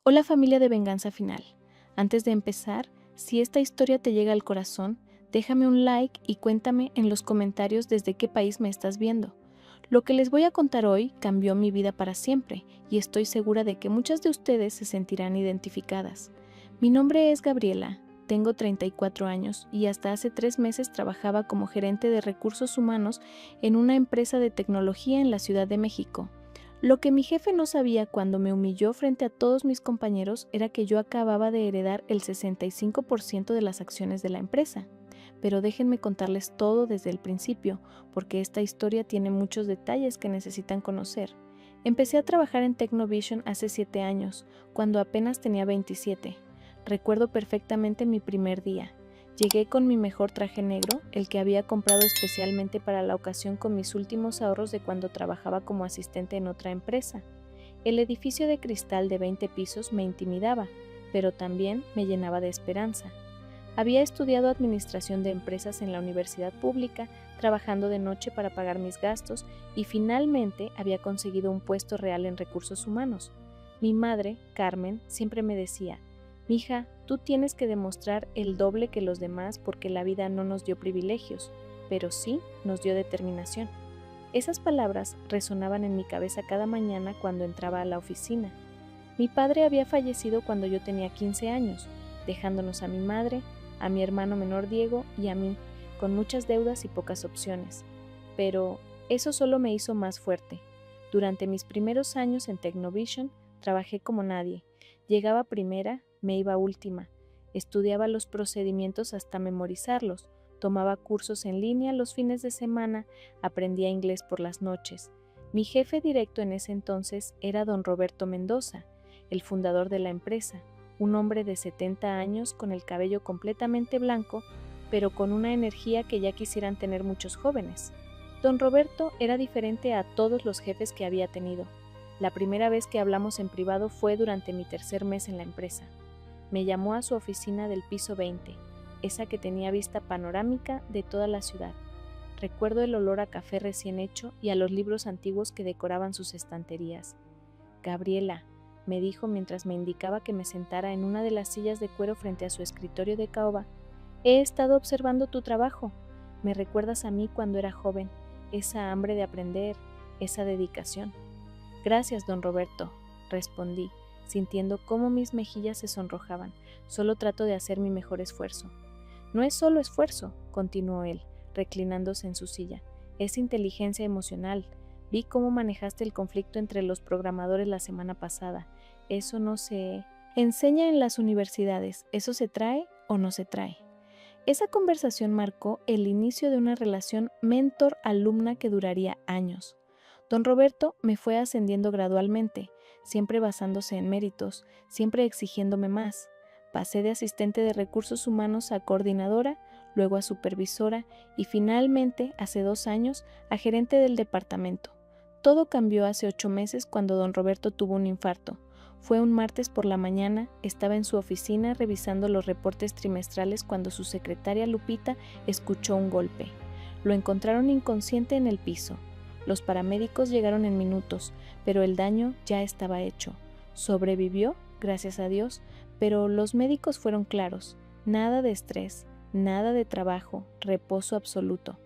Hola familia de Venganza Final. Antes de empezar, si esta historia te llega al corazón, déjame un like y cuéntame en los comentarios desde qué país me estás viendo. Lo que les voy a contar hoy cambió mi vida para siempre y estoy segura de que muchas de ustedes se sentirán identificadas. Mi nombre es Gabriela, tengo 34 años y hasta hace 3 meses trabajaba como gerente de recursos humanos en una empresa de tecnología en la Ciudad de México. Lo que mi jefe no sabía cuando me humilló frente a todos mis compañeros era que yo acababa de heredar el 65% de las acciones de la empresa. Pero déjenme contarles todo desde el principio, porque esta historia tiene muchos detalles que necesitan conocer. Empecé a trabajar en Technovision hace 7 años, cuando apenas tenía 27. Recuerdo perfectamente mi primer día. Llegué con mi mejor traje negro, el que había comprado especialmente para la ocasión con mis últimos ahorros de cuando trabajaba como asistente en otra empresa. El edificio de cristal de 20 pisos me intimidaba, pero también me llenaba de esperanza. Había estudiado administración de empresas en la universidad pública, trabajando de noche para pagar mis gastos y finalmente había conseguido un puesto real en recursos humanos. Mi madre, Carmen, siempre me decía: «Mija, tú tienes que demostrar el doble que los demás porque la vida no nos dio privilegios, pero sí nos dio determinación». Esas palabras resonaban en mi cabeza cada mañana cuando entraba a la oficina. Mi padre había fallecido cuando yo tenía 15 años, dejándonos a mi madre, a mi hermano menor Diego y a mí, con muchas deudas y pocas opciones. Pero eso solo me hizo más fuerte. Durante mis primeros años en Technovision, trabajé como nadie. Llegaba primera, me iba última. Estudiaba los procedimientos hasta memorizarlos. Tomaba cursos en línea los fines de semana, aprendía inglés por las noches. Mi jefe directo en ese entonces era don Roberto Mendoza, el fundador de la empresa, un hombre de 70 años con el cabello completamente blanco, pero con una energía que ya quisieran tener muchos jóvenes. Don Roberto era diferente a todos los jefes que había tenido. La primera vez que hablamos en privado fue durante mi tercer mes en la empresa. Me llamó a su oficina del piso 20, esa que tenía vista panorámica de toda la ciudad. Recuerdo el olor a café recién hecho y a los libros antiguos que decoraban sus estanterías. «Gabriela», me dijo mientras me indicaba que me sentara en una de las sillas de cuero frente a su escritorio de caoba, «he estado observando tu trabajo. Me recuerdas a mí cuando era joven, esa hambre de aprender, esa dedicación». «Gracias, don Roberto», respondí, sintiendo cómo mis mejillas se sonrojaban. «Solo trato de hacer mi mejor esfuerzo». «No es solo esfuerzo», continuó él, reclinándose en su silla, «es inteligencia emocional. Vi cómo manejaste el conflicto entre los programadores la semana pasada. Eso no se enseña en las universidades. ¿Eso se trae o no se trae?». Esa conversación marcó el inicio de una relación mentor-alumna que duraría años. Don Roberto me fue ascendiendo gradualmente, siempre basándose en méritos, siempre exigiéndome más. Pasé de asistente de recursos humanos a coordinadora, luego a supervisora y finalmente, hace 2 años, a gerente del departamento. Todo cambió hace 8 meses cuando don Roberto tuvo un infarto. Fue un martes por la mañana, estaba en su oficina revisando los reportes trimestrales cuando su secretaria Lupita escuchó un golpe. Lo encontraron inconsciente en el piso. Los paramédicos llegaron en minutos, pero el daño ya estaba hecho. Sobrevivió, gracias a Dios, pero los médicos fueron claros: nada de estrés, nada de trabajo, reposo absoluto.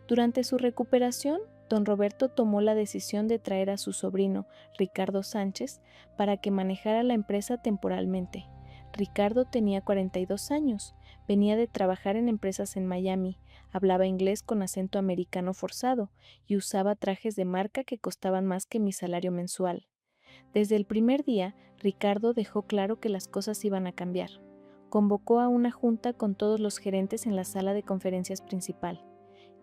Durante su recuperación, don Roberto tomó la decisión de traer a su sobrino, Ricardo Sánchez, para que manejara la empresa temporalmente. Ricardo tenía 42 años, venía de trabajar en empresas en Miami, hablaba inglés con acento americano forzado y usaba trajes de marca que costaban más que mi salario mensual. Desde el primer día, Ricardo dejó claro que las cosas iban a cambiar. Convocó a una junta con todos los gerentes en la sala de conferencias principal.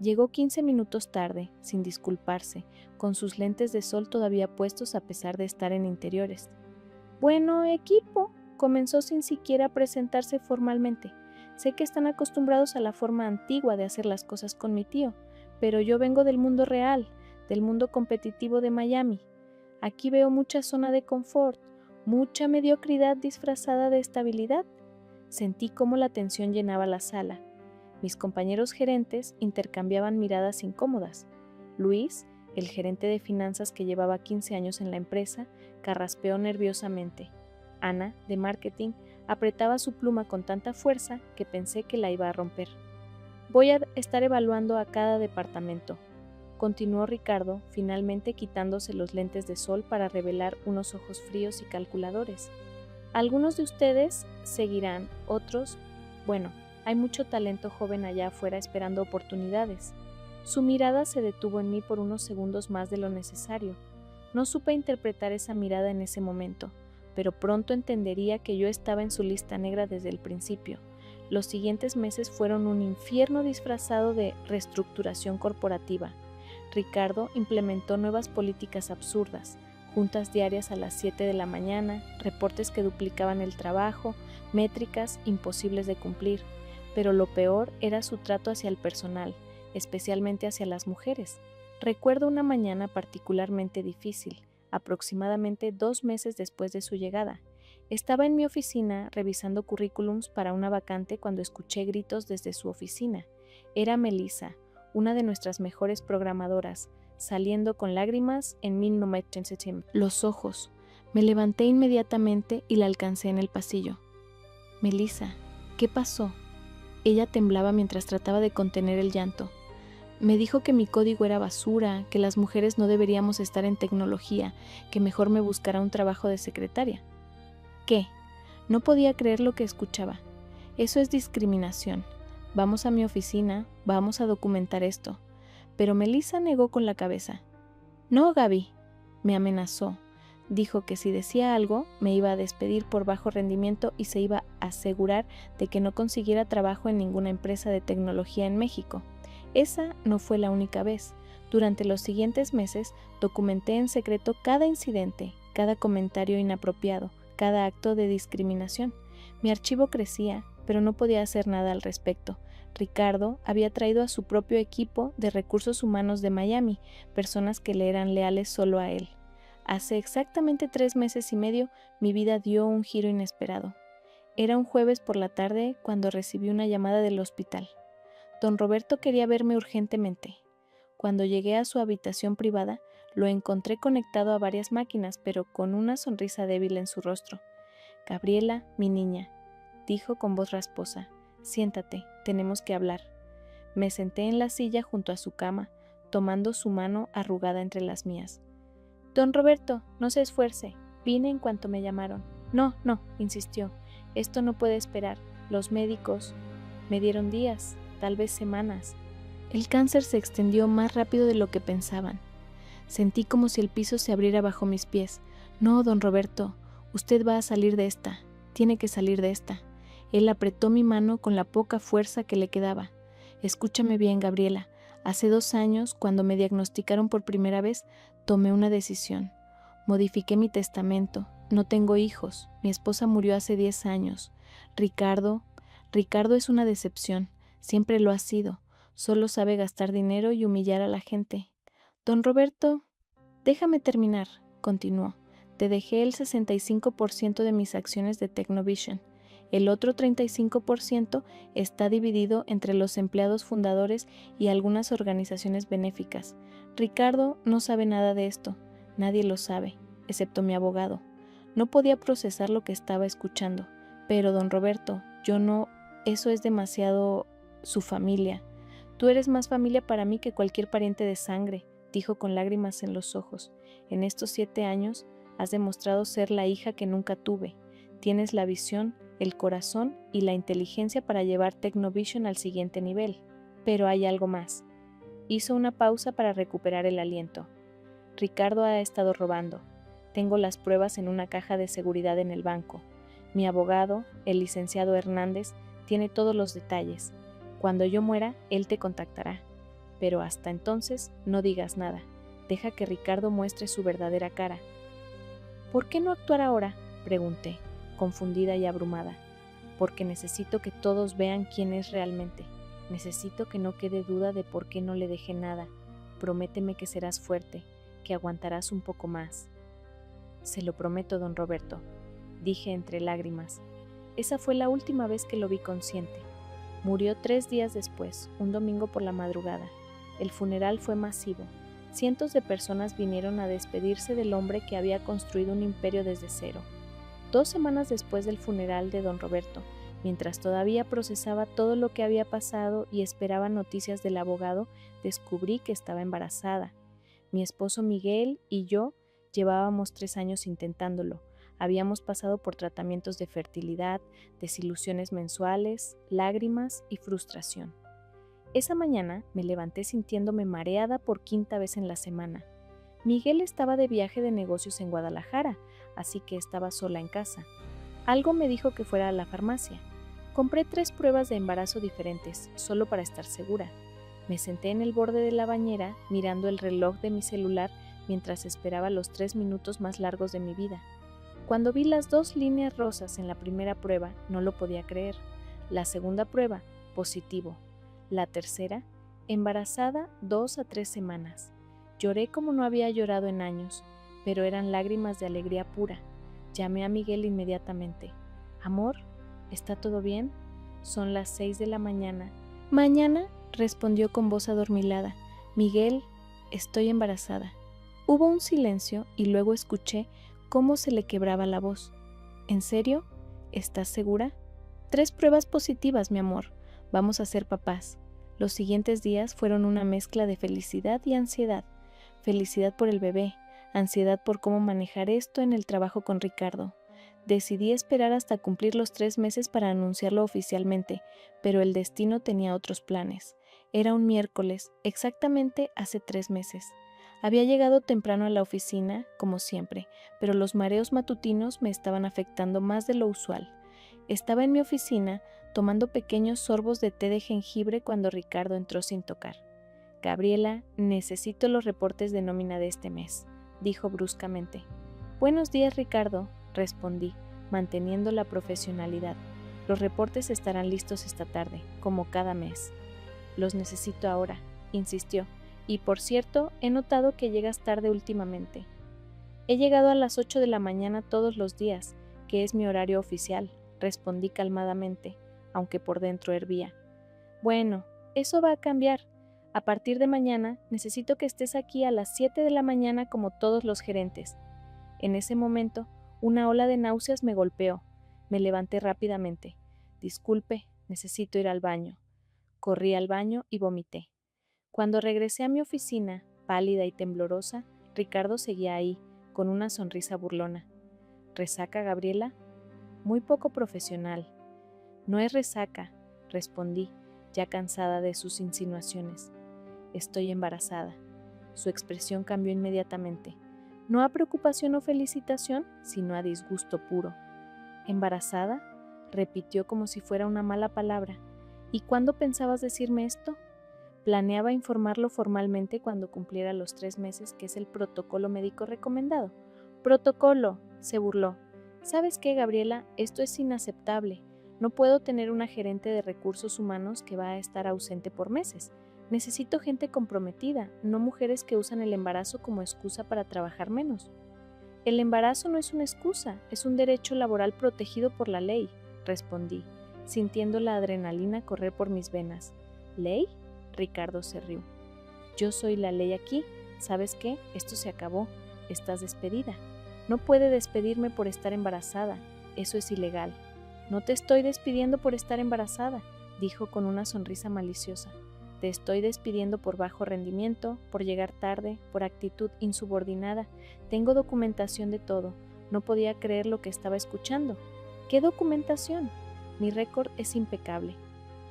Llegó 15 minutos tarde, sin disculparse, con sus lentes de sol todavía puestos a pesar de estar en interiores. «Bueno, equipo», comenzó sin siquiera presentarse formalmente. «Sé que están acostumbrados a la forma antigua de hacer las cosas con mi tío, pero yo vengo del mundo real, del mundo competitivo de Miami. Aquí veo mucha zona de confort, mucha mediocridad disfrazada de estabilidad». Sentí cómo la tensión llenaba la sala. Mis compañeros gerentes intercambiaban miradas incómodas. Luis, el gerente de finanzas que llevaba 15 años en la empresa, carraspeó nerviosamente. Ana, de marketing, apretaba su pluma con tanta fuerza que pensé que la iba a romper. Voy a estar evaluando a cada departamento, continuó Ricardo, finalmente quitándose los lentes de sol para revelar unos ojos fríos y calculadores. Algunos de ustedes seguirán, otros, bueno, hay mucho talento joven allá afuera esperando oportunidades. Su mirada se detuvo en mí por unos segundos más de lo necesario. No supe interpretar esa mirada en ese momento, pero pronto entendería que yo estaba en su lista negra desde el principio. Los siguientes meses fueron un infierno disfrazado de reestructuración corporativa. Ricardo implementó nuevas políticas absurdas, juntas diarias a las 7 de la mañana, reportes que duplicaban el trabajo, métricas imposibles de cumplir, pero lo peor era su trato hacia el personal, especialmente hacia las mujeres. Recuerdo una mañana particularmente difícil, aproximadamente 2 meses después de su llegada. Estaba en mi oficina revisando currículums para una vacante cuando escuché gritos desde su oficina. Era Melissa, una de nuestras mejores programadoras, saliendo con lágrimas en los ojos. Me levanté inmediatamente y la alcancé en el pasillo. Melissa, ¿qué pasó? Ella temblaba mientras trataba de contener el llanto. Me dijo que mi código era basura, que las mujeres no deberíamos estar en tecnología, que mejor me buscara un trabajo de secretaria. ¿Qué? No podía creer lo que escuchaba. Eso es discriminación. Vamos a mi oficina, vamos a documentar esto. Pero Melissa negó con la cabeza. No, Gaby, me amenazó. Dijo que si decía algo, me iba a despedir por bajo rendimiento y se iba a asegurar de que no consiguiera trabajo en ninguna empresa de tecnología en México. Esa no fue la única vez. Durante los siguientes meses, documenté en secreto cada incidente, cada comentario inapropiado, cada acto de discriminación. Mi archivo crecía, pero no podía hacer nada al respecto. Ricardo había traído a su propio equipo de recursos humanos de Miami, personas que le eran leales solo a él. Hace exactamente 3 meses y medio, mi vida dio un giro inesperado. Era un jueves por la tarde cuando recibí una llamada del hospital. Don Roberto quería verme urgentemente. Cuando llegué a su habitación privada, lo encontré conectado a varias máquinas, pero con una sonrisa débil en su rostro. Gabriela, mi niña, dijo con voz rasposa. Siéntate, tenemos que hablar. Me senté en la silla junto a su cama, tomando su mano arrugada entre las mías. Don Roberto, no se esfuerce. Vine en cuanto me llamaron. No, insistió. Esto no puede esperar. Los médicos me dieron días, tal vez semanas. El cáncer se extendió más rápido de lo que pensaban. Sentí como si el piso se abriera bajo mis pies. No, don Roberto, usted va a salir de esta. Tiene que salir de esta. Él apretó mi mano con la poca fuerza que le quedaba. Escúchame bien, Gabriela. Hace 2 años, cuando me diagnosticaron por primera vez, tomé una decisión. Modifiqué mi testamento. No tengo hijos. Mi esposa murió hace 10 años. Ricardo es una decepción. Siempre lo ha sido. Solo sabe gastar dinero y humillar a la gente. Don Roberto, déjame terminar, continuó. Te dejé el 65% de mis acciones de Technovision. El otro 35% está dividido entre los empleados fundadores y algunas organizaciones benéficas. Ricardo no sabe nada de esto. Nadie lo sabe, excepto mi abogado. No podía procesar lo que estaba escuchando. Pero, don Roberto, yo no... Eso es demasiado... su familia. Tú eres más familia para mí que cualquier pariente de sangre, dijo con lágrimas en los ojos. En estos 7 años has demostrado ser la hija que nunca tuve. Tienes la visión, el corazón y la inteligencia para llevar Technovision al siguiente nivel. Pero hay algo más. Hizo una pausa para recuperar el aliento. Ricardo ha estado robando. Tengo las pruebas en una caja de seguridad en el banco. Mi abogado, el licenciado Hernández, tiene todos los detalles. Cuando yo muera, él te contactará. Pero hasta entonces, no digas nada. Deja que Ricardo muestre su verdadera cara. ¿Por qué no actuar ahora?, pregunté, confundida y abrumada. Porque necesito que todos vean quién es realmente. Necesito que no quede duda de por qué no le dejé nada. Prométeme que serás fuerte, que aguantarás un poco más. Se lo prometo, don Roberto, dije entre lágrimas. Esa fue la última vez que lo vi consciente. Murió 3 días después, un domingo por la madrugada. El funeral fue masivo. Cientos de personas vinieron a despedirse del hombre que había construido un imperio desde cero. 2 semanas después del funeral de don Roberto, mientras todavía procesaba todo lo que había pasado y esperaba noticias del abogado, descubrí que estaba embarazada. Mi esposo Miguel y yo llevábamos 3 años intentándolo. Habíamos pasado por tratamientos de fertilidad, desilusiones mensuales, lágrimas y frustración. Esa mañana me levanté sintiéndome mareada por 5ª vez en la semana. Miguel estaba de viaje de negocios en Guadalajara, así que estaba sola en casa. Algo me dijo que fuera a la farmacia. Compré 3 pruebas de embarazo diferentes, solo para estar segura. Me senté en el borde de la bañera mirando el reloj de mi celular mientras esperaba los 3 minutos más largos de mi vida. Cuando vi las 2 líneas rosas en la primera prueba, no lo podía creer. La segunda prueba, positivo. La tercera, embarazada 2 a 3 semanas. Lloré como no había llorado en años, pero eran lágrimas de alegría pura. Llamé a Miguel inmediatamente. Amor, ¿está todo bien? Son las 6 de la mañana. Mañana, respondió con voz adormilada. Miguel, estoy embarazada. Hubo un silencio y luego escuché cómo se le quebraba la voz. ¿En serio? ¿Estás segura? 3 pruebas positivas, mi amor. Vamos a ser papás. Los siguientes días fueron una mezcla de felicidad y ansiedad. Felicidad por el bebé, ansiedad por cómo manejar esto en el trabajo con Ricardo. Decidí esperar hasta cumplir los 3 meses para anunciarlo oficialmente, pero el destino tenía otros planes. Era un miércoles, exactamente hace 3 meses. Había llegado temprano a la oficina, como siempre, pero los mareos matutinos me estaban afectando más de lo usual. Estaba en mi oficina tomando pequeños sorbos de té de jengibre cuando Ricardo entró sin tocar. Gabriela, necesito los reportes de nómina de este mes, dijo bruscamente. Buenos días, Ricardo, respondí, manteniendo la profesionalidad. Los reportes estarán listos esta tarde, como cada mes. Los necesito ahora, insistió. Y por cierto, he notado que llegas tarde últimamente. He llegado a las 8 de la mañana todos los días, que es mi horario oficial, respondí calmadamente, aunque por dentro hervía. Bueno, eso va a cambiar. A partir de mañana necesito que estés aquí a las 7 de la mañana como todos los gerentes. En ese momento, una ola de náuseas me golpeó. Me levanté rápidamente. Disculpe, necesito ir al baño. Corrí al baño y vomité. Cuando regresé a mi oficina, pálida y temblorosa, Ricardo seguía ahí, con una sonrisa burlona. ¿Resaca, Gabriela? Muy poco profesional. No es resaca, respondí, ya cansada de sus insinuaciones. Estoy embarazada. Su expresión cambió inmediatamente, no a preocupación o felicitación, sino a disgusto puro. ¿Embarazada?, repitió como si fuera una mala palabra. ¿Y cuándo pensabas decirme esto? Planeaba informarlo formalmente cuando cumpliera los 3 meses, que es el protocolo médico recomendado. ¡Protocolo!, se burló. ¿Sabes qué, Gabriela? Esto es inaceptable. No puedo tener una gerente de recursos humanos que va a estar ausente por meses. Necesito gente comprometida, no mujeres que usan el embarazo como excusa para trabajar menos. El embarazo no es una excusa, es un derecho laboral protegido por la ley, respondí, sintiendo la adrenalina correr por mis venas. ¿Ley?, Ricardo se rió. Yo soy la ley aquí. ¿Sabes qué? Esto se acabó. Estás despedida. No puede despedirme por estar embarazada. Eso es ilegal. No te estoy despidiendo por estar embarazada, dijo con una sonrisa maliciosa. Te estoy despidiendo por bajo rendimiento, por llegar tarde, por actitud insubordinada. Tengo documentación de todo. No podía creer lo que estaba escuchando. ¿Qué documentación? Mi récord es impecable.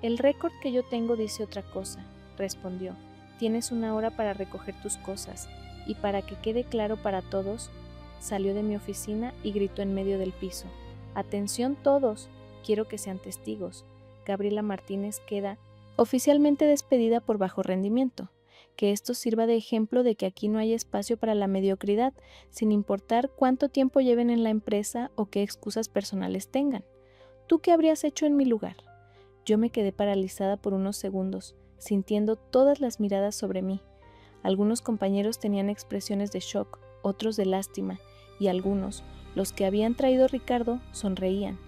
El récord que yo tengo dice otra cosa, respondió. Tienes 1 hora para recoger tus cosas, y para que quede claro para todos, salió de mi oficina y gritó en medio del piso. Atención todos, quiero que sean testigos. Gabriela Martínez queda oficialmente despedida por bajo rendimiento. Que esto sirva de ejemplo de que aquí no hay espacio para la mediocridad, sin importar cuánto tiempo lleven en la empresa o qué excusas personales tengan. ¿Tú qué habrías hecho en mi lugar? Yo me quedé paralizada por unos segundos, sintiendo todas las miradas sobre mí. Algunos compañeros tenían expresiones de shock, otros de lástima, y algunos, los que habían traído Ricardo, sonreían.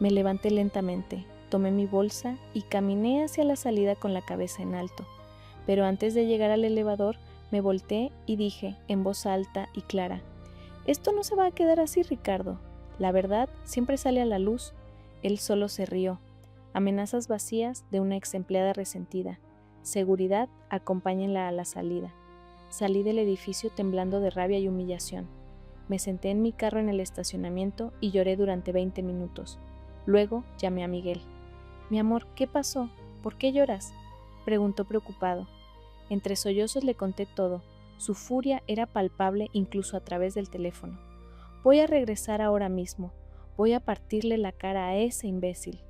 Me levanté lentamente, tomé mi bolsa y caminé hacia la salida con la cabeza en alto. Pero antes de llegar al elevador, me volteé y dije, en voz alta y clara, «Esto no se va a quedar así, Ricardo. La verdad siempre sale a la luz. Él solo se rió. Amenazas vacías de una ex empleada resentida. Seguridad, acompáñenla a la salida. Salí del edificio temblando de rabia y humillación. Me senté en mi carro en el estacionamiento y lloré durante 20 minutos. Luego llamé a Miguel. «Mi amor, ¿qué pasó? ¿Por qué lloras?», preguntó preocupado. Entre sollozos le conté todo. Su furia era palpable incluso a través del teléfono. «Voy a regresar ahora mismo. Voy a partirle la cara a ese imbécil».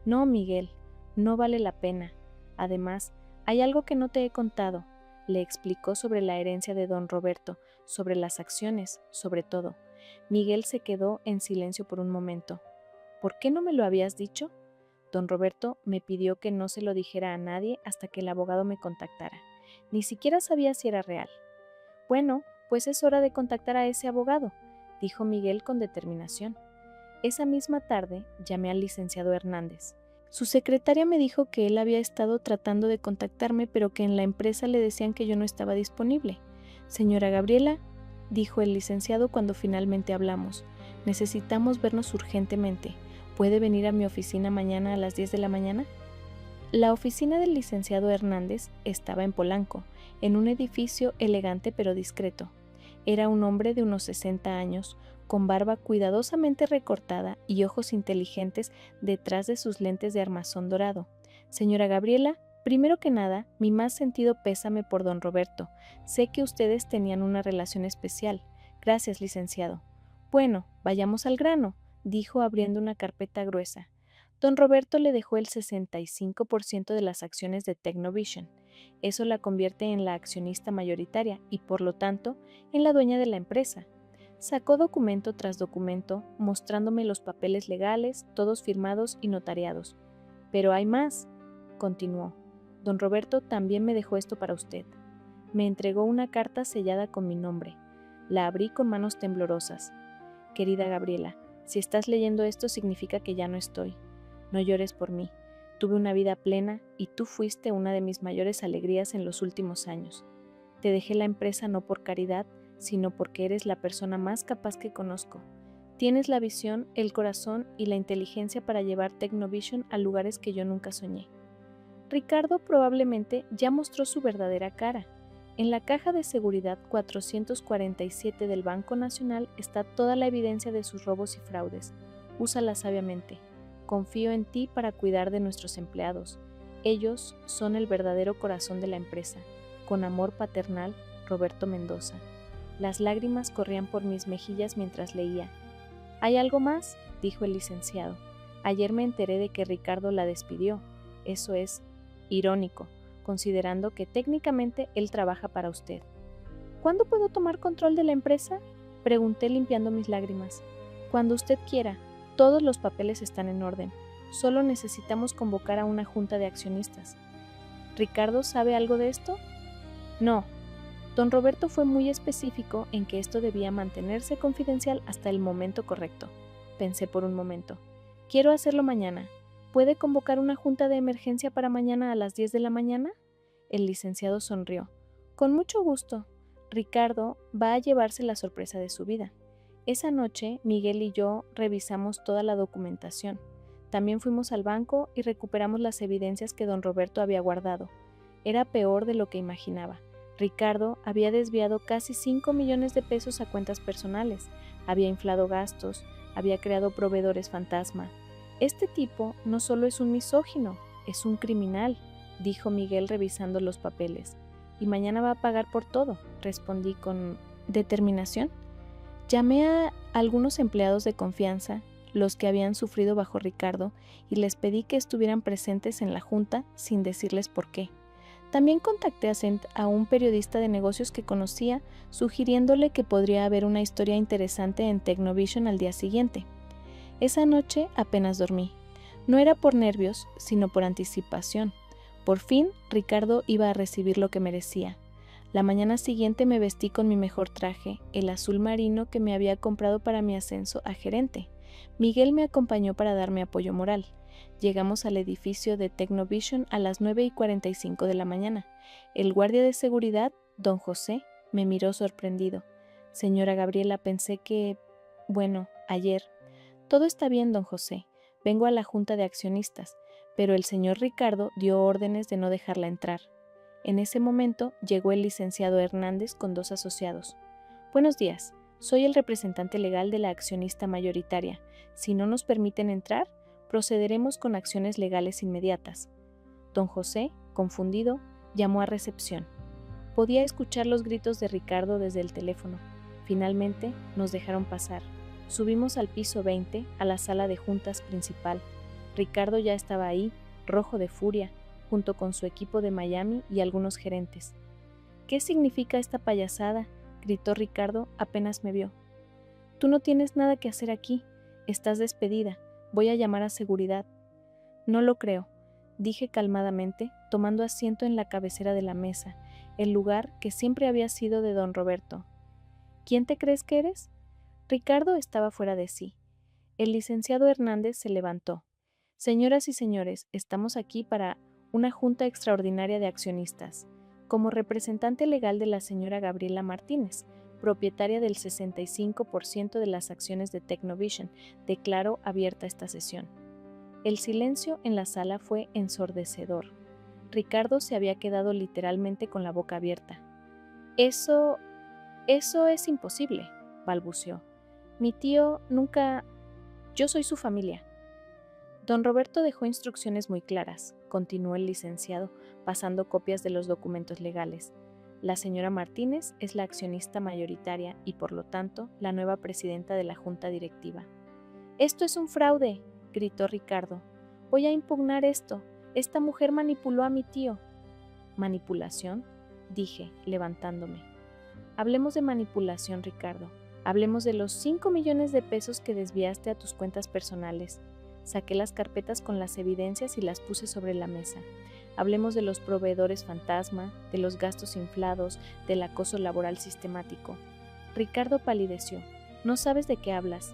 «No, Miguel, no vale la pena. Además, hay algo que no te he contado», le explicó sobre la herencia de don Roberto, sobre las acciones, sobre todo. Miguel se quedó en silencio por un momento. «¿Por qué no me lo habías dicho?». Don Roberto me pidió que no se lo dijera a nadie hasta que el abogado me contactara. Ni siquiera sabía si era real. «Bueno, pues es hora de contactar a ese abogado», dijo Miguel con determinación. Esa misma tarde llamé al licenciado Hernández. Su secretaria me dijo que él había estado tratando de contactarme, pero que en la empresa le decían que yo no estaba disponible. «Señora Gabriela», dijo el licenciado cuando finalmente hablamos, «necesitamos vernos urgentemente. ¿Puede venir a mi oficina mañana a las 10 de la mañana?» La oficina del licenciado Hernández estaba en Polanco, en un edificio elegante pero discreto. Era un hombre de unos 60 años, con barba cuidadosamente recortada y ojos inteligentes detrás de sus lentes de armazón dorado. «Señora Gabriela, primero que nada, mi más sentido pésame por don Roberto. Sé que ustedes tenían una relación especial. Gracias, licenciado». «Bueno, vayamos al grano», dijo abriendo una carpeta gruesa. Don Roberto le dejó el 65% de las acciones de Technovision. Eso la convierte en la accionista mayoritaria y, por lo tanto, en la dueña de la empresa. Sacó documento tras documento, mostrándome los papeles legales, todos firmados y notariados. «Pero hay más», continuó. «Don Roberto también me dejó esto para usted». Me entregó una carta sellada con mi nombre. La abrí con manos temblorosas. «Querida Gabriela, si estás leyendo esto significa que ya no estoy. No llores por mí. Tuve una vida plena y tú fuiste una de mis mayores alegrías en los últimos años. Te dejé la empresa no por caridad, sino porque eres la persona más capaz que conozco. Tienes la visión, el corazón y la inteligencia para llevar Technovision a lugares que yo nunca soñé». Ricardo probablemente ya mostró su verdadera cara. En la caja de seguridad 447 del Banco Nacional está toda la evidencia de sus robos y fraudes. Úsala sabiamente. Confío en ti para cuidar de nuestros empleados. Ellos son el verdadero corazón de la empresa. Con amor paternal, Roberto Mendoza. Las lágrimas corrían por mis mejillas mientras leía. «¿Hay algo más?», dijo el licenciado. «Ayer me enteré de que Ricardo la despidió. Eso es irónico, considerando que técnicamente él trabaja para usted». «¿Cuándo puedo tomar control de la empresa?», pregunté limpiando mis lágrimas. «Cuando usted quiera. Todos los papeles están en orden. Solo necesitamos convocar a una junta de accionistas». «¿Ricardo sabe algo de esto?». «No. Don Roberto fue muy específico en que esto debía mantenerse confidencial hasta el momento correcto». Pensé por un momento. «Quiero hacerlo mañana. ¿Puede convocar una junta de emergencia para mañana a las 10 de la mañana?» El licenciado sonrió. «Con mucho gusto. Ricardo va a llevarse la sorpresa de su vida». Esa noche, Miguel y yo revisamos toda la documentación. También fuimos al banco y recuperamos las evidencias que don Roberto había guardado. Era peor de lo que imaginaba. Ricardo había desviado casi 5 millones de pesos a cuentas personales, había inflado gastos, había creado proveedores fantasma. «Este tipo no solo es un misógino, es un criminal», dijo Miguel revisando los papeles. «Y mañana va a pagar por todo», respondí con determinación. Llamé a algunos empleados de confianza, los que habían sufrido bajo Ricardo, y les pedí que estuvieran presentes en la junta sin decirles por qué. También contacté a un periodista de negocios que conocía, sugiriéndole que podría haber una historia interesante en Technovision al día siguiente. Esa noche apenas dormí. No era por nervios, sino por anticipación. Por fin, Ricardo iba a recibir lo que merecía. La mañana siguiente me vestí con mi mejor traje, el azul marino que me había comprado para mi ascenso a gerente. Miguel me acompañó para darme apoyo moral. Llegamos al edificio de Technovision a las 9:45 de la mañana. El guardia de seguridad, don José, me miró sorprendido. «Señora Gabriela, pensé que... bueno, ayer. Todo está bien, don José. Vengo a la junta de accionistas, pero el señor Ricardo dio órdenes de no dejarla entrar. En ese momento llegó el licenciado Hernández con 2 asociados. Buenos días, soy el representante legal de la accionista mayoritaria. Si no nos permiten entrar, procederemos con acciones legales inmediatas. Don José, confundido, llamó a recepción. Podía escuchar los gritos de Ricardo desde el teléfono. Finalmente nos dejaron pasar. Subimos al piso 20, a la sala de juntas principal. Ricardo ya estaba ahí, rojo de furia, junto con su equipo de Miami y algunos gerentes. ¿Qué significa esta payasada?, gritó Ricardo apenas me vio. Tú no tienes nada que hacer aquí. Estás despedida. Voy a llamar a seguridad. No lo creo, dije calmadamente, tomando asiento en la cabecera de la mesa, el lugar que siempre había sido de don Roberto. ¿Quién te crees que eres? Ricardo estaba fuera de sí. El licenciado Hernández se levantó. Señoras y señores, estamos aquí para una junta extraordinaria de accionistas. Como representante legal de la señora Gabriela Martínez, propietaria del 65% de las acciones de Technovision, declaro abierta esta sesión. El silencio en la sala fue ensordecedor. Ricardo se había quedado literalmente con la boca abierta. Eso es imposible, balbuceó. Mi tío nunca... Yo soy su familia. Don Roberto dejó instrucciones muy claras, continuó el licenciado, pasando copias de los documentos legales. La señora Martínez es la accionista mayoritaria y, por lo tanto, la nueva presidenta de la junta directiva. «¡Esto es un fraude!», gritó Ricardo. «Voy a impugnar esto. Esta mujer manipuló a mi tío». «¿Manipulación?», dije, levantándome. Hablemos de manipulación, Ricardo. Hablemos de los 5 millones de pesos que desviaste a tus cuentas personales. Saqué las carpetas con las evidencias y las puse sobre la mesa. Hablemos de los proveedores fantasma, de los gastos inflados, del acoso laboral sistemático. Ricardo palideció. No sabes de qué hablas.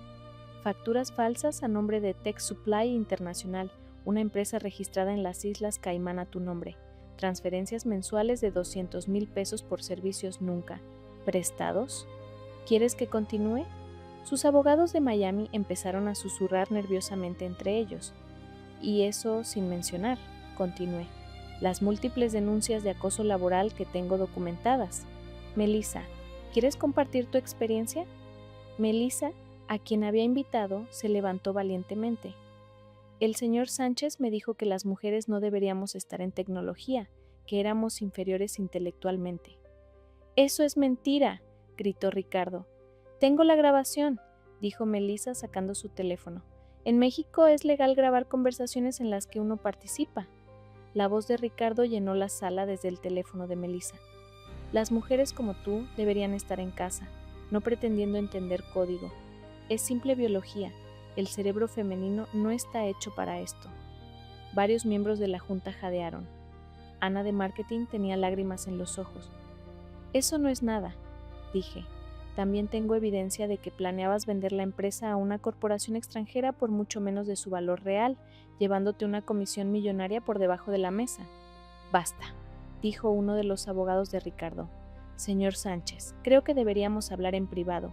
Facturas falsas a nombre de Tech Supply Internacional, una empresa registrada en las Islas Caimán a tu nombre. Transferencias mensuales de 200,000 pesos por servicios nunca. ¿Prestados? ¿Quieres que continúe? Sus abogados de Miami empezaron a susurrar nerviosamente entre ellos. Y eso sin mencionar, continué, las múltiples denuncias de acoso laboral que tengo documentadas. Melissa, ¿quieres compartir tu experiencia? Melissa, a quien había invitado, se levantó valientemente. El señor Sánchez me dijo que las mujeres no deberíamos estar en tecnología, que éramos inferiores intelectualmente. «¡Eso es mentira!», gritó Ricardo. «Tengo la grabación», dijo Melissa sacando su teléfono. «En México es legal grabar conversaciones en las que uno participa». La voz de Ricardo llenó la sala desde el teléfono de Melissa. «Las mujeres como tú deberían estar en casa, no pretendiendo entender código. Es simple biología. El cerebro femenino no está hecho para esto». Varios miembros de la junta jadearon. Ana de marketing tenía lágrimas en los ojos. «Eso no es nada», dije. «También tengo evidencia de que planeabas vender la empresa a una corporación extranjera por mucho menos de su valor real, llevándote una comisión millonaria por debajo de la mesa». «Basta», dijo uno de los abogados de Ricardo. «Señor Sánchez, creo que deberíamos hablar en privado».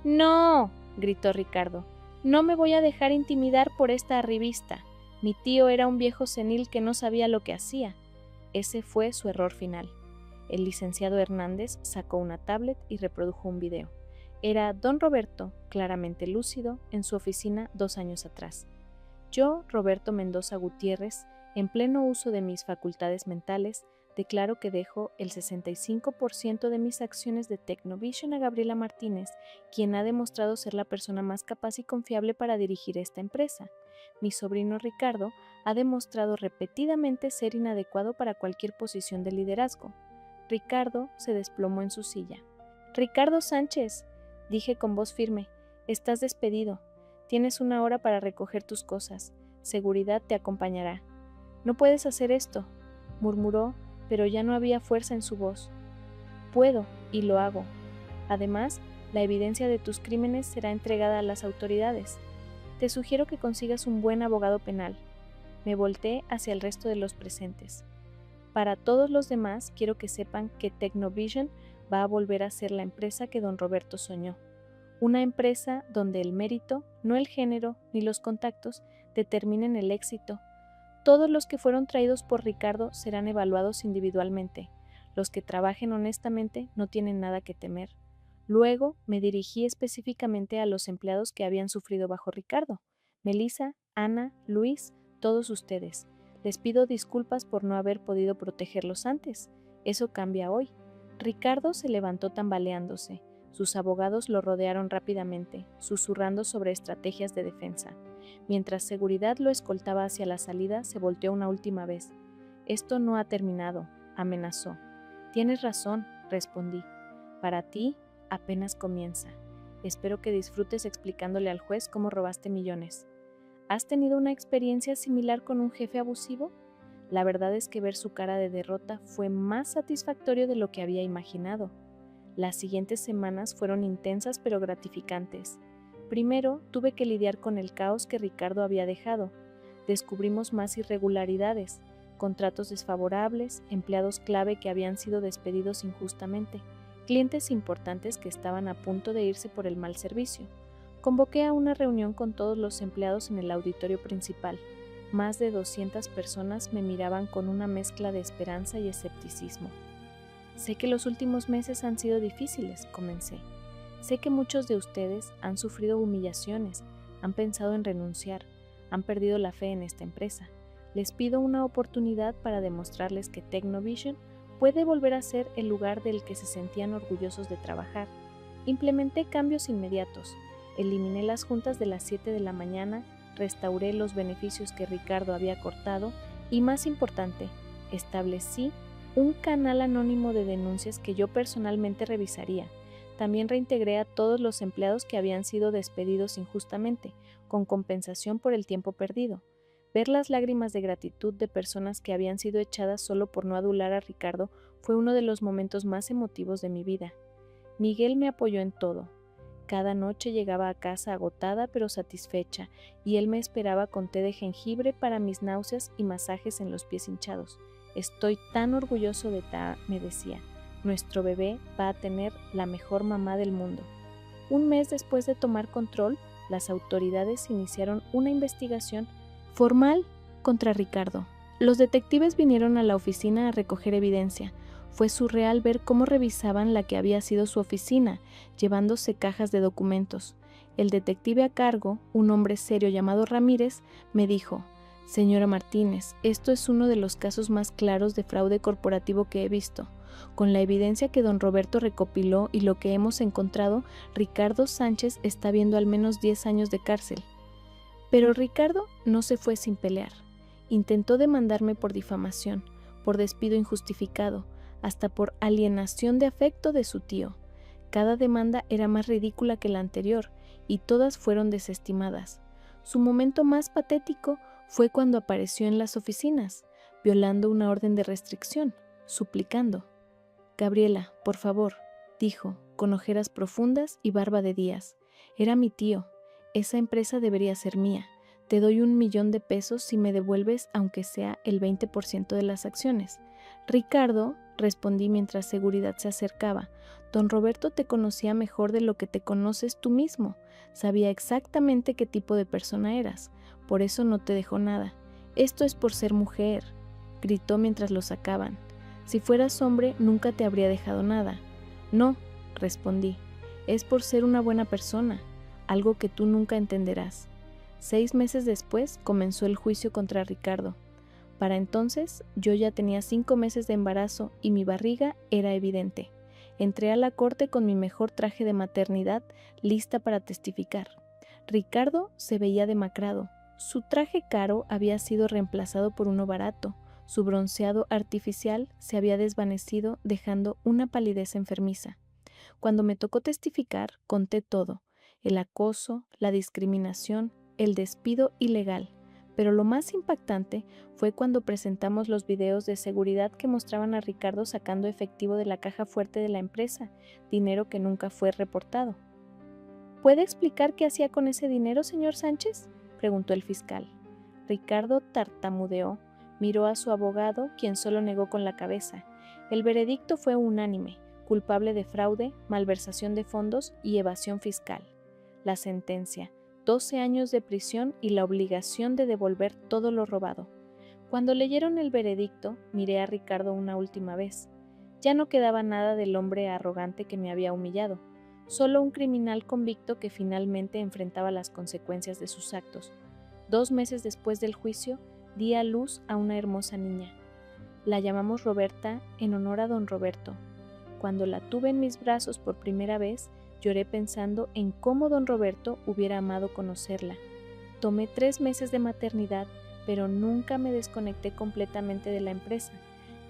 «¡No!», gritó Ricardo. «No me voy a dejar intimidar por esta arribista. Mi tío era un viejo senil que no sabía lo que hacía». Ese fue su error final. El licenciado Hernández sacó una tablet y reprodujo un video. Era don Roberto, claramente lúcido, en su oficina 2 años atrás. Yo, Roberto Mendoza Gutiérrez, en pleno uso de mis facultades mentales, declaro que dejo el 65% de mis acciones de Technovision a Gabriela Martínez, quien ha demostrado ser la persona más capaz y confiable para dirigir esta empresa. Mi sobrino Ricardo ha demostrado repetidamente ser inadecuado para cualquier posición de liderazgo. Ricardo se desplomó en su silla. «Ricardo Sánchez», dije con voz firme, «estás despedido. Tienes 1 hora para recoger tus cosas. Seguridad te acompañará». «No puedes hacer esto», murmuró, pero ya no había fuerza en su voz. «Puedo, y lo hago. Además, la evidencia de tus crímenes será entregada a las autoridades. Te sugiero que consigas un buen abogado penal». Me volteé hacia el resto de los presentes. «Para todos los demás, quiero que sepan que Technovision va a volver a ser la empresa que don Roberto soñó. Una empresa donde el mérito, no el género ni los contactos, determinen el éxito. Todos los que fueron traídos por Ricardo serán evaluados individualmente. Los que trabajen honestamente no tienen nada que temer. Luego me dirigí específicamente a los empleados que habían sufrido bajo Ricardo. Melissa, Ana, Luis, todos ustedes. Les pido disculpas por no haber podido protegerlos antes. Eso cambia hoy. Ricardo se levantó tambaleándose. Sus abogados lo rodearon rápidamente, susurrando sobre estrategias de defensa. Mientras seguridad lo escoltaba hacia la salida, se volteó una última vez. Esto no ha terminado, amenazó. Tienes razón, respondí. Para ti, apenas comienza. Espero que disfrutes explicándole al juez cómo robaste millones. ¿Has tenido una experiencia similar con un jefe abusivo? La verdad es que ver su cara de derrota fue más satisfactorio de lo que había imaginado. Las siguientes semanas fueron intensas pero gratificantes. Primero, tuve que lidiar con el caos que Ricardo había dejado. Descubrimos más irregularidades, contratos desfavorables, empleados clave que habían sido despedidos injustamente, clientes importantes que estaban a punto de irse por el mal servicio. Convoqué a una reunión con todos los empleados en el auditorio principal. Más de 200 personas me miraban con una mezcla de esperanza y escepticismo. Sé que los últimos meses han sido difíciles, comencé. Sé que muchos de ustedes han sufrido humillaciones, han pensado en renunciar, han perdido la fe en esta empresa. Les pido una oportunidad para demostrarles que Technovision puede volver a ser el lugar del que se sentían orgullosos de trabajar. Implementé cambios inmediatos, eliminé las juntas de las 7 de la mañana, restauré los beneficios que Ricardo había cortado y, más importante, establecí un canal anónimo de denuncias que yo personalmente revisaría. También reintegré a todos los empleados que habían sido despedidos injustamente, con compensación por el tiempo perdido. Ver las lágrimas de gratitud de personas que habían sido echadas solo por no adular a Ricardo fue uno de los momentos más emotivos de mi vida. Miguel me apoyó en todo. Cada noche llegaba a casa agotada pero satisfecha, y él me esperaba con té de jengibre para mis náuseas y masajes en los pies hinchados. Estoy tan orgulloso de Ta, me decía. Nuestro bebé va a tener la mejor mamá del mundo. Un mes después de tomar control, las autoridades iniciaron una investigación formal contra Ricardo. Los detectives vinieron a la oficina a recoger evidencia. Fue surreal ver cómo revisaban la que había sido su oficina, llevándose cajas de documentos. El detective a cargo, un hombre serio llamado Ramírez, me dijo: Señora Martínez, esto es uno de los casos más claros de fraude corporativo que he visto. Con la evidencia que don Roberto recopiló y lo que hemos encontrado, Ricardo Sánchez está viendo al menos 10 años de cárcel. Pero Ricardo no se fue sin pelear. Intentó demandarme por difamación, por despido injustificado, hasta por alienación de afecto de su tío. Cada demanda era más ridícula que la anterior, y todas fueron desestimadas. Su momento más patético fue cuando apareció en las oficinas, violando una orden de restricción, suplicando. Gabriela, por favor, dijo, con ojeras profundas y barba de días. Era mi tío. Esa empresa debería ser mía. Te doy 1,000,000 de pesos si me devuelves aunque sea el 20% de las acciones. Ricardo, respondí mientras seguridad se acercaba, don Roberto te conocía mejor de lo que te conoces tú mismo. Sabía exactamente qué tipo de persona eras. Por eso no te dejó nada. Esto es por ser mujer, gritó mientras lo sacaban. Si fueras hombre, nunca te habría dejado nada. No, respondí, es por ser una buena persona, algo que tú nunca entenderás. 6 meses después comenzó el juicio contra Ricardo. Para entonces, yo ya tenía 5 meses de embarazo y mi barriga era evidente. Entré a la corte con mi mejor traje de maternidad, lista para testificar. Ricardo se veía demacrado. Su traje caro había sido reemplazado por uno barato. Su bronceado artificial se había desvanecido, dejando una palidez enfermiza. Cuando me tocó testificar, conté todo: el acoso, la discriminación, el despido ilegal. Pero lo más impactante fue cuando presentamos los videos de seguridad que mostraban a Ricardo sacando efectivo de la caja fuerte de la empresa, dinero que nunca fue reportado. ¿Puede explicar qué hacía con ese dinero, señor Sánchez?, preguntó el fiscal. Ricardo tartamudeó, miró a su abogado, quien solo negó con la cabeza. El veredicto fue unánime. culpable de fraude, malversación de fondos y evasión fiscal. La sentencia: 12 años de prisión y la obligación de devolver todo lo robado. Cuando leyeron el veredicto, miré a Ricardo una última vez. Ya no quedaba nada del hombre arrogante que me había humillado, solo un criminal convicto que finalmente enfrentaba las consecuencias de sus actos. 2 meses después del juicio, di a luz a una hermosa niña. La llamamos Roberta en honor a don Roberto. Cuando la tuve en mis brazos por primera vez, lloré pensando en cómo don Roberto hubiera amado conocerla. Tomé 3 meses de maternidad, pero nunca me desconecté completamente de la empresa.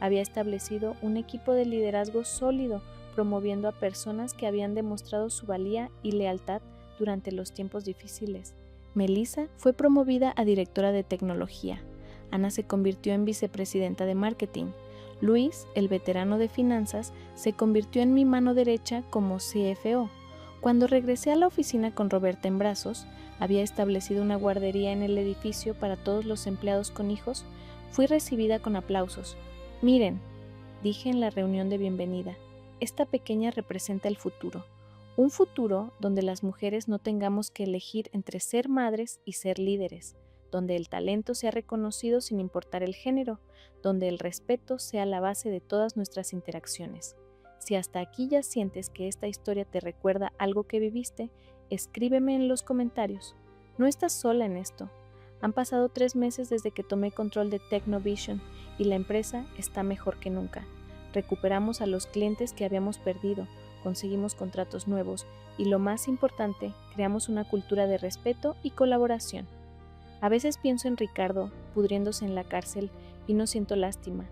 Había establecido un equipo de liderazgo sólido, promoviendo a personas que habían demostrado su valía y lealtad durante los tiempos difíciles. Melissa fue promovida a directora de tecnología. Ana se convirtió en vicepresidenta de marketing. Luis, el veterano de finanzas, se convirtió en mi mano derecha como CFO. Cuando regresé a la oficina con Roberta en brazos, había establecido una guardería en el edificio para todos los empleados con hijos. Fui recibida con aplausos. Miren, dije en la reunión de bienvenida, esta pequeña representa el futuro. Un futuro donde las mujeres no tengamos que elegir entre ser madres y ser líderes, donde el talento sea reconocido sin importar el género, donde el respeto sea la base de todas nuestras interacciones. Si hasta aquí ya sientes que esta historia te recuerda algo que viviste, escríbeme en los comentarios. No estás sola en esto. Han pasado 3 meses desde que tomé control de Technovision y la empresa está mejor que nunca. Recuperamos a los clientes que habíamos perdido, conseguimos contratos nuevos y, lo más importante, creamos una cultura de respeto y colaboración. A veces pienso en Ricardo, pudriéndose en la cárcel, y no siento lástima.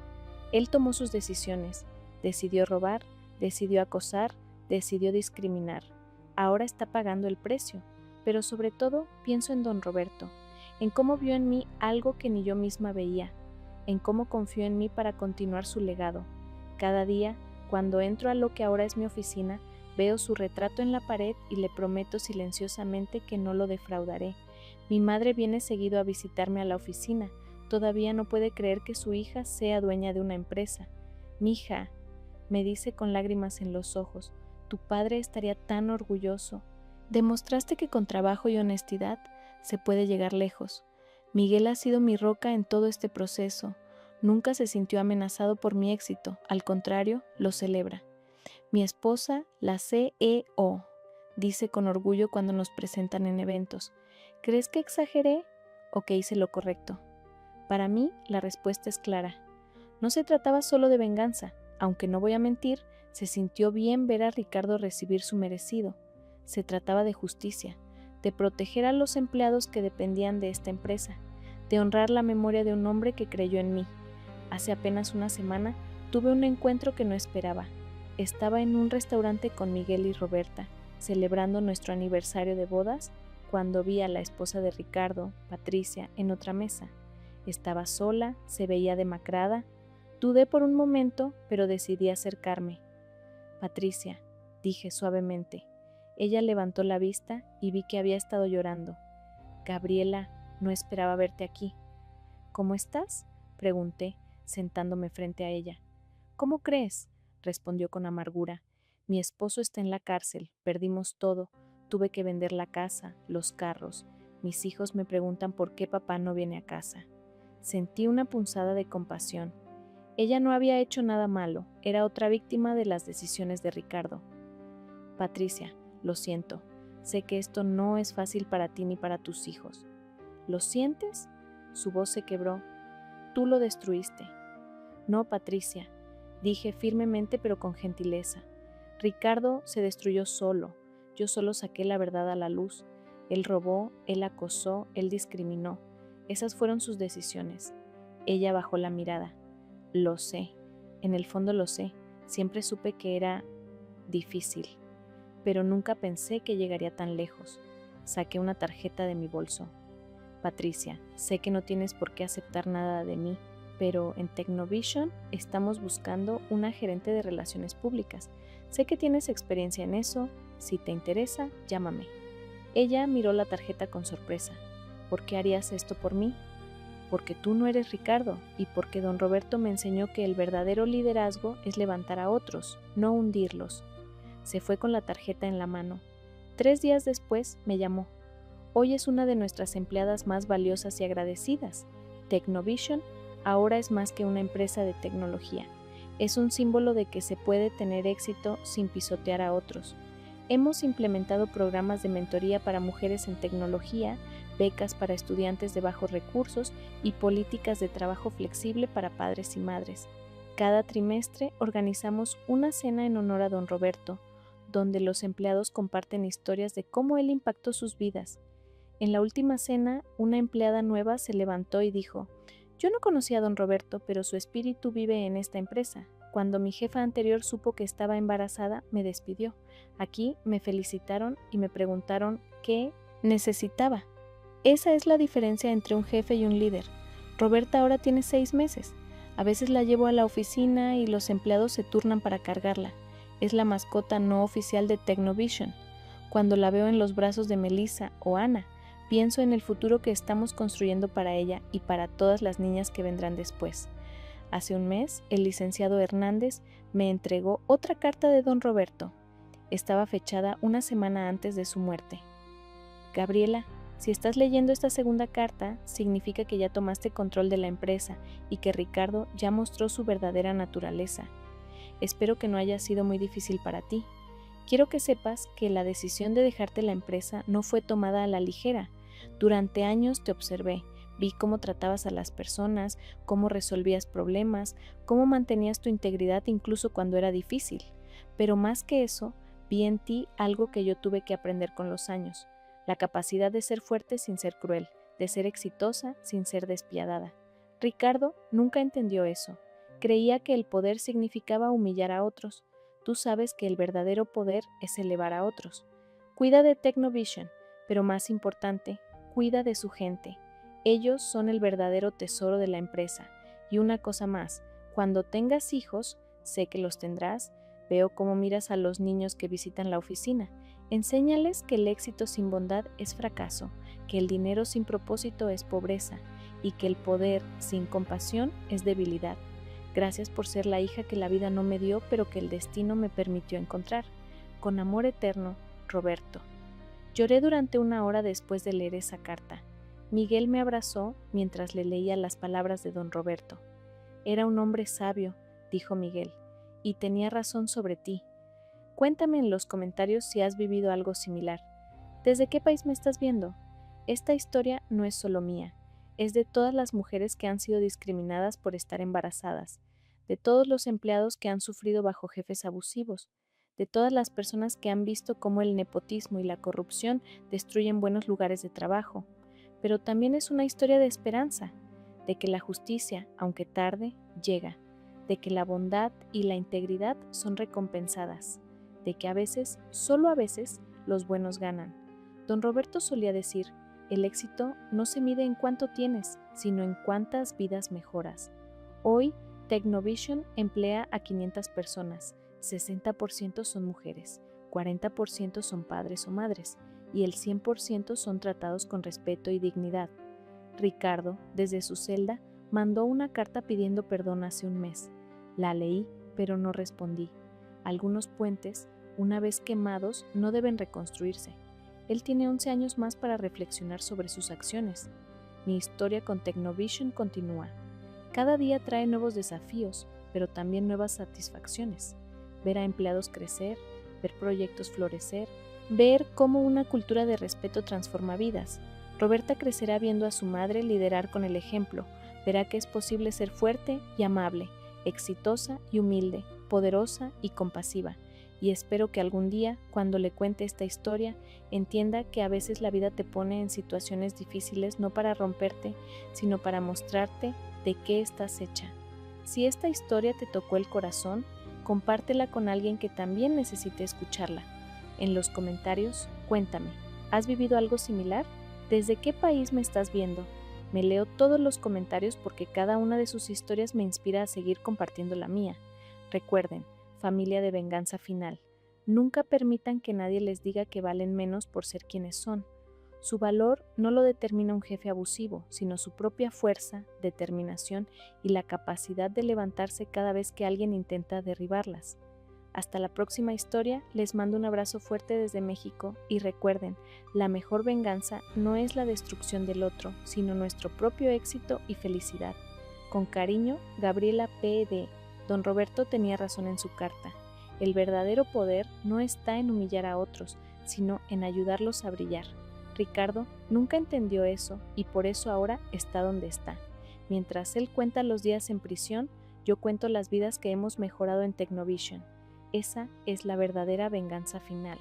Él tomó sus decisiones, decidió robar, decidió acosar, decidió discriminar. Ahora está pagando el precio, pero sobre todo pienso en don Roberto, en cómo vio en mí algo que ni yo misma veía, en cómo confió en mí para continuar su legado. Cada día, cuando entro a lo que ahora es mi oficina, veo su retrato en la pared y le prometo silenciosamente que no lo defraudaré. Mi madre viene seguido a visitarme a la oficina. Todavía no puede creer que su hija sea dueña de una empresa. «Mija», me dice con lágrimas en los ojos, «tu padre estaría tan orgulloso. Demostraste que con trabajo y honestidad se puede llegar lejos. Miguel ha sido mi roca en todo este proceso. Nunca se sintió amenazado por mi éxito, al contrario, lo celebra. Mi esposa, la CEO», dice con orgullo cuando nos presentan en eventos. ¿Crees que exageré o que hice lo correcto? Para mí, la respuesta es clara. No se trataba solo de venganza, aunque no voy a mentir, se sintió bien ver a Ricardo recibir su merecido. Se trataba de justicia, de proteger a los empleados que dependían de esta empresa, de honrar la memoria de un hombre que creyó en mí. Hace apenas una semana tuve un encuentro que no esperaba. Estaba en un restaurante con Miguel y Roberta, celebrando nuestro aniversario de bodas, cuando vi a la esposa de Ricardo, Patricia, en otra mesa. Estaba sola, se veía demacrada. Dudé por un momento, pero decidí acercarme. «Patricia», dije suavemente. Ella levantó la vista y vi que había estado llorando. «Gabriela, no esperaba verte aquí». «¿Cómo estás?», pregunté, sentándome frente a ella. «¿Cómo crees?», respondió con amargura. «Mi esposo está en la cárcel, perdimos todo. Tuve que vender la casa, los carros. Mis hijos me preguntan por qué papá no viene a casa». Sentí una punzada de compasión. Ella no había hecho nada malo, era otra víctima de las decisiones de Ricardo. «Patricia, lo siento. Sé que esto no es fácil para ti ni para tus hijos». «¿Lo sientes?», su voz se quebró. «Tú lo destruiste». «No, Patricia», dije firmemente pero con gentileza. «Ricardo se destruyó solo. Yo solo saqué la verdad a la luz. Él robó, él acosó, él discriminó. Esas fueron sus decisiones». Ella bajó la mirada. «Lo sé, en el fondo lo sé. Siempre supe que era difícil, pero nunca pensé que llegaría tan lejos». Saqué una tarjeta de mi bolso. «Patricia, sé que no tienes por qué aceptar nada de mí, pero en Technovision estamos buscando una gerente de relaciones públicas. Sé que tienes experiencia en eso. Si te interesa, llámame». Ella miró la tarjeta con sorpresa. «¿Por qué harías esto por mí?». porque tú no eres Ricardo y porque don Roberto me enseñó que el verdadero liderazgo es levantar a otros, no hundirlos. Se fue con la tarjeta en la mano. 3 días después me llamó. Hoy es una de nuestras empleadas más valiosas y agradecidas. Technovision ahora es más que una empresa de tecnología. Es un símbolo de que se puede tener éxito sin pisotear a otros. Hemos implementado programas de mentoría para mujeres en tecnología, becas para estudiantes de bajos recursos y políticas de trabajo flexible para padres y madres. Cada trimestre organizamos una cena en honor a don Roberto, donde los empleados comparten historias de cómo él impactó sus vidas. En la última cena, una empleada nueva se levantó y dijo: «Yo no conocía a don Roberto, pero su espíritu vive en esta empresa. Cuando mi jefa anterior supo que estaba embarazada, me despidió. Aquí me felicitaron y me preguntaron qué necesitaba». Esa es la diferencia entre un jefe y un líder. Roberta ahora tiene 6 meses. A veces la llevo a la oficina y los empleados se turnan para cargarla. Es la mascota no oficial de Technovision. Cuando la veo en los brazos de Melissa o Ana, pienso en el futuro que estamos construyendo para ella y para todas las niñas que vendrán después. Hace un mes, el licenciado Hernández me entregó otra carta de don Roberto. Estaba fechada una semana antes de su muerte. Gabriela, si estás leyendo esta segunda carta, significa que ya tomaste control de la empresa y que Ricardo ya mostró su verdadera naturaleza. Espero que no haya sido muy difícil para ti. Quiero que sepas que la decisión de dejarte la empresa no fue tomada a la ligera. Durante años te observé, vi cómo tratabas a las personas, cómo resolvías problemas, cómo mantenías tu integridad incluso cuando era difícil. Pero más que eso, vi en ti algo que yo tuve que aprender con los años: la capacidad de ser fuerte sin ser cruel, de ser exitosa sin ser despiadada. Ricardo nunca entendió eso. Creía que el poder significaba humillar a otros. Tú sabes que el verdadero poder es elevar a otros. Cuida de Technovision, pero más importante, cuida de su gente. Ellos son el verdadero tesoro de la empresa. Y una cosa más, cuando tengas hijos, sé que los tendrás, veo cómo miras a los niños que visitan la oficina. Enséñales que el éxito sin bondad es fracaso, que el dinero sin propósito es pobreza y que el poder sin compasión es debilidad. Gracias por ser la hija que la vida no me dio, pero que el destino me permitió encontrar. Con amor eterno, Roberto. Lloré durante 1 hora después de leer esa carta. Miguel me abrazó mientras le leía las palabras de don Roberto. Era un hombre sabio, dijo Miguel, y tenía razón sobre ti. Cuéntame en los comentarios si has vivido algo similar. ¿Desde qué país me estás viendo? Esta historia no es solo mía, es de todas las mujeres que han sido discriminadas por estar embarazadas, de todos los empleados que han sufrido bajo jefes abusivos, de todas las personas que han visto cómo el nepotismo y la corrupción destruyen buenos lugares de trabajo. Pero también es una historia de esperanza, de que la justicia, aunque tarde, llega, de que la bondad y la integridad son recompensadas, de que a veces, solo a veces, los buenos ganan. Don Roberto solía decir: el éxito no se mide en cuánto tienes, sino en cuántas vidas mejoras. Hoy, Technovision emplea a 500 personas, 60% son mujeres, 40% son padres o madres, y el 100% son tratados con respeto y dignidad. Ricardo, desde su celda, mandó una carta pidiendo perdón hace un mes. La leí, pero no respondí. Algunos puentes, una vez quemados, no deben reconstruirse. Él tiene 11 años más para reflexionar sobre sus acciones. Mi historia con Technovision continúa. Cada día trae nuevos desafíos, pero también nuevas satisfacciones. Ver a empleados crecer, ver proyectos florecer, ver cómo una cultura de respeto transforma vidas. Roberta crecerá viendo a su madre liderar con el ejemplo. Verá que es posible ser fuerte y amable, exitosa y humilde, poderosa y compasiva. Y espero que algún día, cuando le cuente esta historia, entienda que a veces la vida te pone en situaciones difíciles no para romperte, sino para mostrarte de qué estás hecha. Si esta historia te tocó el corazón, compártela con alguien que también necesite escucharla. En los comentarios, cuéntame, ¿has vivido algo similar? ¿Desde qué país me estás viendo? Me leo todos los comentarios porque cada una de sus historias me inspira a seguir compartiendo la mía. Recuerden, familia de venganza final, nunca permitan que nadie les diga que valen menos por ser quienes son. Su valor no lo determina un jefe abusivo, sino su propia fuerza, determinación y la capacidad de levantarse cada vez que alguien intenta derribarlas. Hasta la próxima historia, les mando un abrazo fuerte desde México y recuerden, la mejor venganza no es la destrucción del otro, sino nuestro propio éxito y felicidad. Con cariño, Gabriela P.D. Don Roberto tenía razón en su carta. El verdadero poder no está en humillar a otros, sino en ayudarlos a brillar. Ricardo nunca entendió eso y por eso ahora está donde está. Mientras él cuenta los días en prisión, yo cuento las vidas que hemos mejorado en Technovision. Esa es la verdadera venganza final.